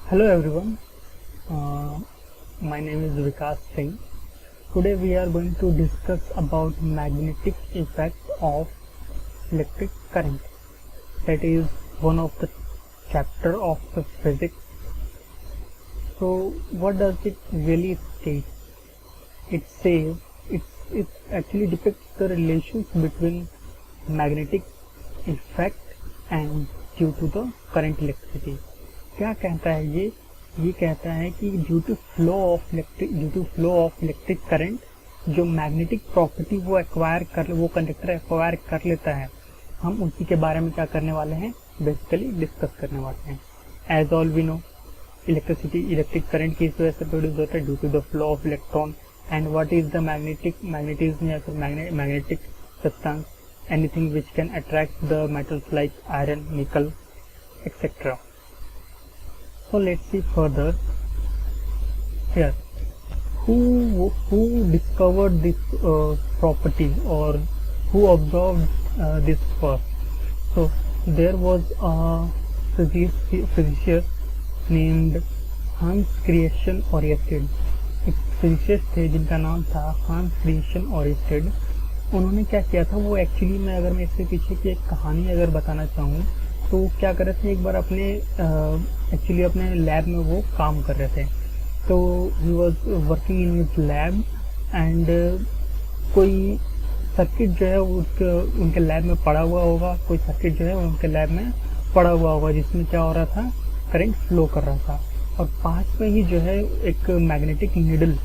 Hello everyone, uh, my name is Vikas Singh. Today we are going to discuss about magnetic effect of electric current. That is one of the chapter of the physics. So what does it really state? It says it actually depicts the relations between magnetic effect and due to the current electricity. क्या कहता है ये कहता है कि due to flow of electric current जो magnetic property वो conductor acquire कर लेता है, हम उसी के बारे में क्या करने वाले हैं, बेसिकली डिस्कस करने वाले हैं. As all we know, electric current की इस वजह से प्रोड्यूस होता है due to the flow of electron. And what is the magnetism या फिर magnetic substance, anything which can attract the metals like iron, nickel etcetera. So let's see further here. Who discovered this property, or who observed this first? So there was a physicist named Hans Christian Ørsted. एक physicist थे जिनका नाम था Hans Christian Ørsted. उन्होंने क्या किया था, वो एक्चुअली मैं अगर मैं इसके पीछे की एक कहानी अगर बताना चाहूँ तो क्या कर रहे थे, एक बार अपने लैब में वो काम कर रहे थे. तो he was working in his lab and कोई सर्किट जो है उनके लैब में पड़ा हुआ होगा, जिसमें क्या हो रहा था, करंट फ्लो कर रहा था. और पास में ही जो है एक मैग्नेटिक नीडल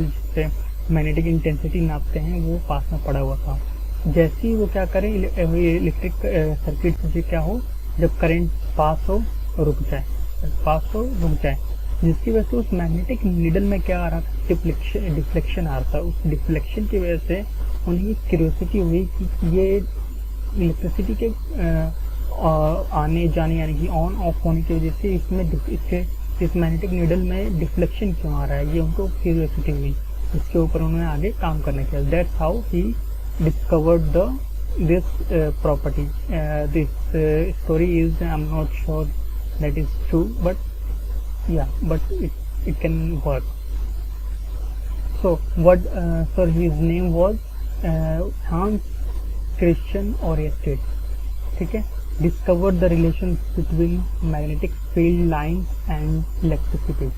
जिससे मैग्नेटिक इंटेंसिटी नापते हैं, वो पास में पड़ा हुआ था. जैसे ही वो क्या करें, इलेक्ट्रिक सर्किट से क्या हो, जब करंट पास हो रुक जाए, जिसकी वजह से उस मैग्नेटिक नीडल में क्या आ रहा था, डिफ्लेक्शन आ रहा था. उस डिफ्लेक्शन की वजह से उन्हें क्यूरियोसिटी हुई कि ये इलेक्ट्रिसिटी के आने जाने यानी कि ऑन ऑफ होने की वजह से इस मैग्नेटिक नीडल में डिफ्लेक्शन क्यों आ रहा है, ये उनको क्यूरियोसिटी हुई. इसके ऊपर उन्होंने आगे काम करने के लिए, that's how he discovered this property. This story is, I'm not sure that is true, but it can work. So his name was Hans Christian Ørsted. ठीक है. Discovered the relations between magnetic field lines and electricity.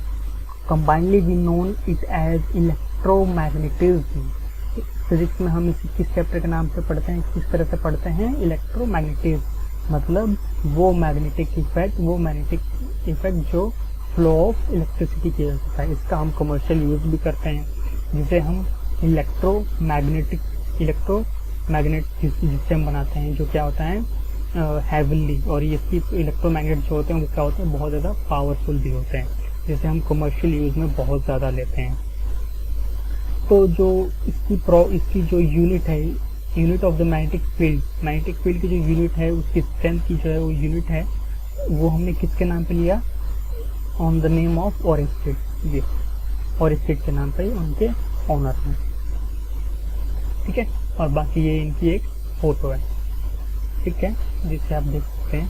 Combinedly we known it as electromagnetism. Physics में हम इसी किस chapter के नाम से पढ़ते हैं, किस तरह से पढ़ते हैं, इलेक्ट्रोमैग्नेटिज्म. मतलब वो मैग्नेटिक इफेक्ट जो फ्लो ऑफ इलेक्ट्रिसिटी की वजह से है. इसका हम कमर्शियल यूज भी करते हैं, जिसे हम इलेक्ट्रोमैग्नेट जिससे हम बनाते हैं, जो क्या होता है हेवनली. और ये इसकी इलेक्ट्रोमैग्नेट जो होते हैं वो क्या होते हैं, बहुत ज़्यादा पावरफुल भी होते हैं, जिसे हम कमर्शियल यूज में बहुत ज़्यादा लेते हैं. तो जो इसकी जो unit of the magnetic field की जो यूनिट है, उसकी स्ट्रेंथ की जो है वो यूनिट है, वो हमने किसके नाम पे लिया, ऑन द नेम ऑफ ऑरेस्टेड. ये ऑरेस्टेड के नाम पे उनके ऑनर हैं. ठीक है. और बाकी ये इनकी एक फोटो है, ठीक है, जिसे आप देख सकते हैं.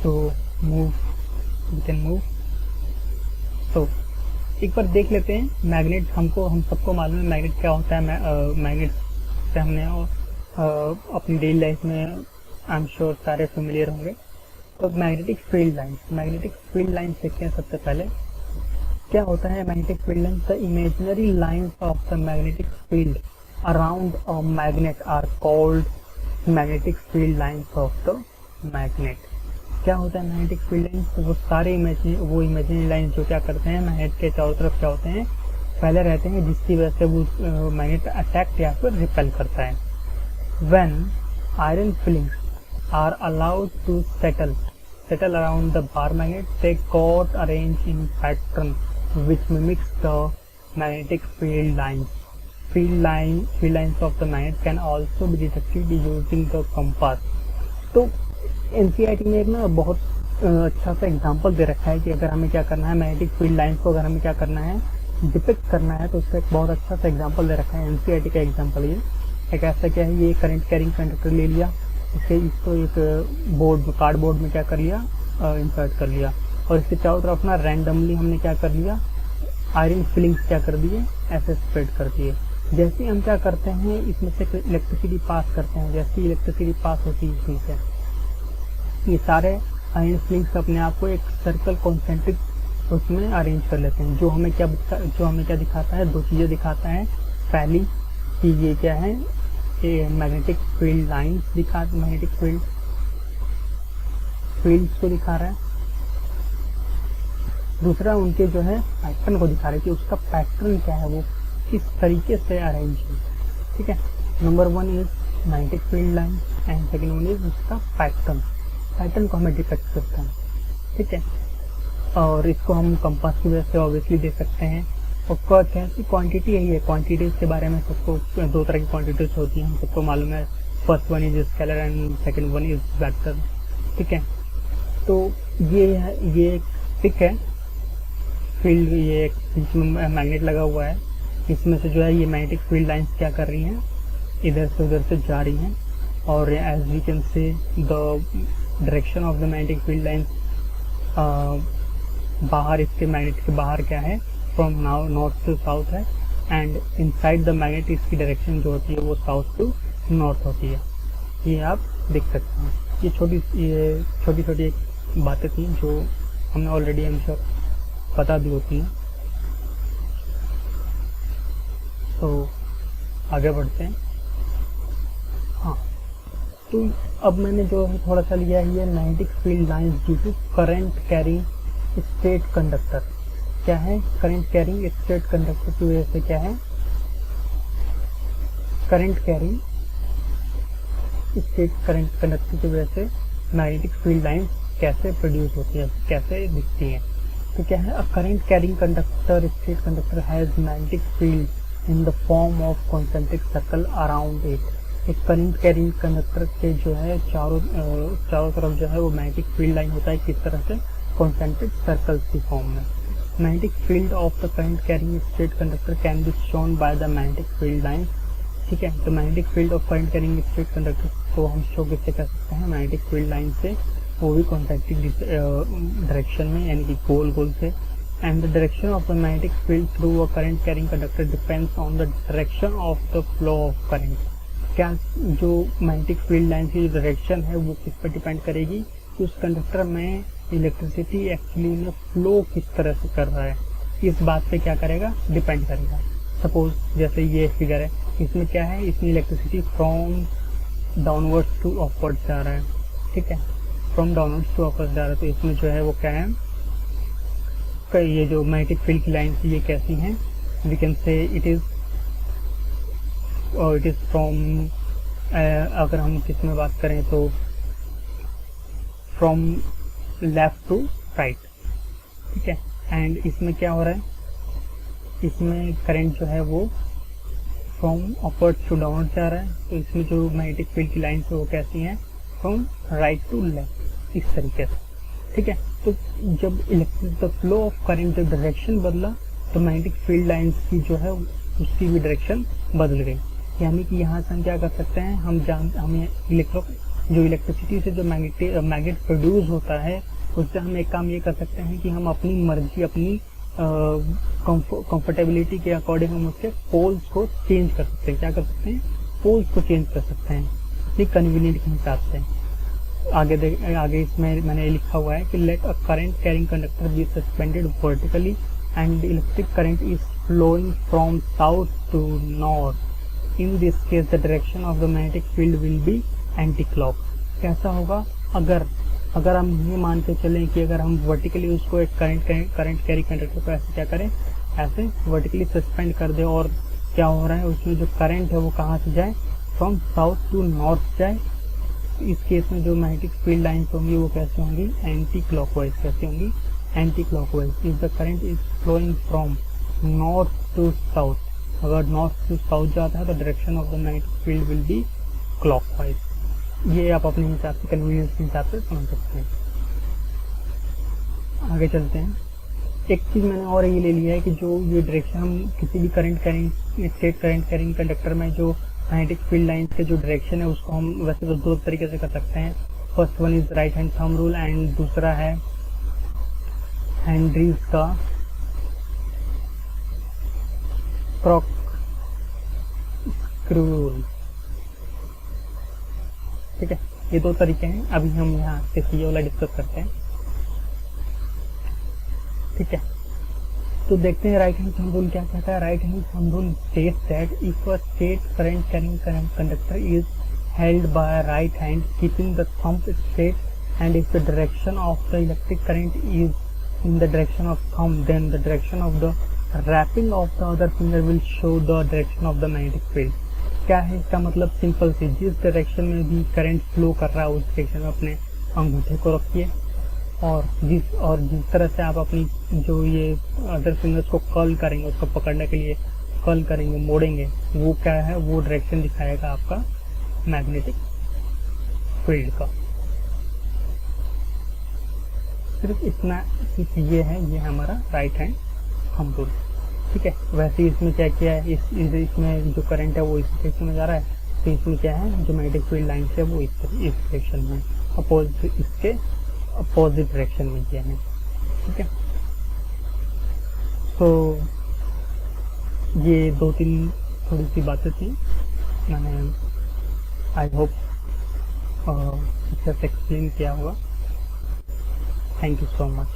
तो वी कैन मूव. तो एक बार देख लेते हैं मैग्नेट. हम सबको मालूम है मैग्नेट क्या होता है. मैग्नेट से हमने अपनी डेली लाइफ में आई एम श्योर सारे फेमिलियर होंगे. तो मैग्नेटिक फील्ड लाइंस देखते हैं. सबसे पहले क्या होता है magnetic field lines. The imaginary lines of the magnetic field around a magnet are called magnetic field lines of the magnet. क्या होता है मैग्नेटिक फील्ड लाइंस. तो वो सारे इमेजिनरी लाइंस जो क्या करते हैं, मैग्नेट के चारों तरफ क्या होते हैं, पहले रहते हैं, जिसकी वजह से वो मैग्नेट अट्रैक्ट या फिर रिपेल करता है. When iron filings are allowed to settle around the bar magnet, they got arrange in pattern which mimics the magnetic field lines. Field lines of the magnet can also be detected using the compass. तो NCERT में एक ना बहुत अच्छा सा example दे रखा है कि अगर हमें क्या करना है, मैग्नेटिक फील्ड लाइंस को अगर हमें क्या करना है, डिपिक्ट करना है, तो उसका एक बहुत अच्छा सा एग्जांपल दे रखा है एनसीईआरटी का एग्जांपल. ये एक ऐसा क्या है, ये करंट कैरिंग कंडक्टर ले लिया, इसको एक बोर्ड में, कार्डबोर्ड में क्या कर लिया, इंसर्ट कर लिया, और इसके चारों तरफ ना रैंडमली हमने क्या कर लिया, आयरन फिलिंग्स क्या कर दिए, ऐसे स्प्रेड कर दिए। जैसे हम क्या करते हैं, इसमें से इलेक्ट्रिसिटी पास करते हैं, जैसी इलेक्ट्रिसिटी पास होती है इसमें से, ये सारे आयरन फिलिंग्स अपने आप को एक सर्कल कॉन्सेंट्रिक उसमें अरेंज कर लेते हैं। जो हमें क्या दिखाता है, दो चीज़ें दिखाता है। पहली कि ये क्या है, ये magnetic field lines magnetic fields को दिखा रहा है। दूसरा उनके जो है पैटर्न को दिखा रहा है कि उसका पैटर्न क्या है, वो किस तरीके से अरेंज है। ठीक है, number 1 is magnetic field line and second one is उसका पैटर्न को हमें डिटेक्ट करता है। ठीक है, और इसको हम कंपास की वजह से ऑब्वियसली दे सकते हैं। और कैसी क्वांटिटी यही है, क्वांटिटीज के बारे में सबको, दो तरह की क्वांटिटीज होती हैं, हम सबको मालूम है। First one is scalar and second one is vector. ठीक है, तो ये पिक है फील्ड, ये एक बीच में मैग्नेट लगा हुआ है, इसमें से जो है ये मैग्नेटिक फील्ड लाइंस क्या कर रही हैं, इधर से उधर से जा रही हैं। और as we can see the direction of the magnetic field lines, बाहर इसके मैग्नेट के बाहर क्या है, फ्रॉम नॉर्थ टू साउथ है, एंड इनसाइड द मैग्नेट इसकी डायरेक्शन जो होती है वो साउथ टू नॉर्थ होती है। ये आप देख सकते हैं। ये छोटी छोटी बातें थी जो हमने ऑलरेडी हम सब पता भी होती हैं। तो आगे बढ़ते हैं। हाँ, तो अब मैंने जो है थोड़ा सा लिया है, ये magnetic field lines due to current carrying straight conductor. क्या है, करंट कैरिंग स्टेट कंडक्टर की वजह से क्या है, current carrying state current conductor की वजह से मैग्नेटिक फील्ड लाइंस कैसे प्रोड्यूस होती है, कैसे दिखती हैं। तो क्या है, अ current carrying conductor state conductor has magnetic field in the form of concentric circle around it. एक करंट कैरिंग कंडक्टर के जो है चारों तरफ जो है वो मैग्नेटिक फील्ड लाइन होता है, किस तरह से, कॉन्सेंट्रिक सर्कल्स की फॉर्म में। Magnetic field of the current carrying straight conductor can be shown by the magnetic field line. ठीक है, तो magnetic field of current carrying straight conductor को हम शो किससे कर सकते हैं, मैग्नेटिक फील्ड लाइन से, वो भी कॉन्सेंट्रिक डायरेक्शन में, यानी कि गोल से। And the direction of the magnetic field through a current carrying conductor depends on the direction of the flow of current. क्या जो मैग्नेटिक फील्ड लाइन की जो डायरेक्शन है वो किस पर डिपेंड करेगी, कि उस कंडक्टर में इलेक्ट्रिसिटी एक्चुअली में फ्लो किस तरह से कर रहा है, इस बात पे क्या करेगा, डिपेंड करेगा। सपोज जैसे ये फिगर है, इसमें क्या है, इसमें electricity from downwards to upwards जा रहा है। ठीक है, फ्रॉम डाउनवर्ड्स टू अपवर्ड्स जा रहा है, तो इसमें जो है वो क्या है, ये जो मैग्नेटिक फील्ड की लाइन ये कैसी हैं, we can say it is from, अगर हम किस में बात करें तो फ्रॉम लेफ्ट टू राइट। ठीक है, एंड इसमें क्या हो रहा है, इसमें करंट जो है वो फ्रॉम अपवर्ड टू डाउनवर्ड जा रहा है, तो इसमें जो मैग्नेटिक फील्ड की लाइन है वो कैसी हैं, फ्रॉम राइट टू लेफ्ट, इस तरीके से। ठीक है, तो जब इलेक्ट्रिक फ्लो ऑफ करंट जब डायरेक्शन बदला, तो मैग्नेटिक फील्ड लाइंस की जो है उसकी भी डायरेक्शन बदल गई। यानी कि यहाँ से हम क्या कर सकते हैं, हमें जो इलेक्ट्रिसिटी से जो मैग्नेट प्रोड्यूस होता है, उससे हम एक काम ये कर सकते हैं कि हम अपनी मर्जी, अपनी कंफर्टेबिलिटी के अकॉर्डिंग हम उसके पोल्स को चेंज कर सकते हैं। क्या कर सकते हैं, पोल्स को चेंज कर सकते हैं अपनी कन्वीनियंट के हिसाब से। आगे इसमें मैंने लिखा हुआ है कि let a current carrying conductor be suspended vertically and electric current is flowing from south to north. In this case the direction of the magnetic field will be anti clock. कैसा होगा, अगर हम ये मान के चलें कि अगर हम वर्टिकली उसको एक करंट कैरी कंडक्टर को ऐसे क्या करें, ऐसे वर्टिकली सस्पेंड कर दे, और क्या हो रहा है उसमें जो करंट है वो कहाँ से जाए, फ्रॉम साउथ टू नॉर्थ जाए। इस केस में जो मैग्नेटिक फील्ड लाइंस होंगी वो कैसे होंगी, एंटी क्लॉकवाइज। कैसे होंगी, anti clockwise. If the current is flowing from north to south, अगर नॉर्थ टू साउथ जाता है तो direction of the magnetic field will be clockwise. ये आप अपने हिसाब से, कन्वीनियंस के हिसाब से समझ सकते हैं। आगे चलते हैं। एक चीज़ मैंने और ये ले लिया है कि जो ये डायरेक्शन हम किसी भी स्टेट करंट कैरिंग कंडक्टर में जो मैग्नेटिक फील्ड लाइंस के जो डायरेक्शन है उसको हम वैसे तो दो तरीके से कर सकते हैं। First one is right hand thumb rule and दूसरा है हेनरीज का क्रॉक स्क्रू रूल। ठीक है, ये दो तरीके हैं। अभी हम यहाँ से ये वाला डिस्कस करते हैं। ठीक है, तो देखते हैं राइट हैंड थंब रूल क्या कहता है। Right hand thumb rule states that if a state current carrying conductor is held by right hand keeping the thumb straight and if the direction of the electric current is in the direction of thumb then the direction of the wrapping of the other finger will show the direction of the magnetic field। क्या है इसका मतलब? Simple सी, जिस direction में भी current flow कर रहा है उस डायरेक्शन में अपने अंगूठे को रखिए और जिस तरह से आप अपनी जो ये अदर फिंगर्स को कर्ल करेंगे, उसको पकड़ने के लिए कर्ल करेंगे, मोड़ेंगे, वो क्या है, वो डायरेक्शन दिखाएगा आपका मैग्नेटिक फील्ड का। सिर्फ इतना, सिर्फ ये है, ये है हमारा राइट हैंड थंब रूल। ठीक है, वैसे इसमें क्या किया है, इसमें जो करंट है वो इस डायरेक्शन में जा रहा है, तो इसमें क्या है, जो मैग्नेटिक फील्ड लाइन है वो इस डायरेक्शन में, इसके अपोजिट डायरेक्शन में किया है। ठीक है, तो ये दो तीन थोड़ी सी बातें थी, मैंने आई होप अच्छे से एक्सप्लेन किया होगा। Thank you so much.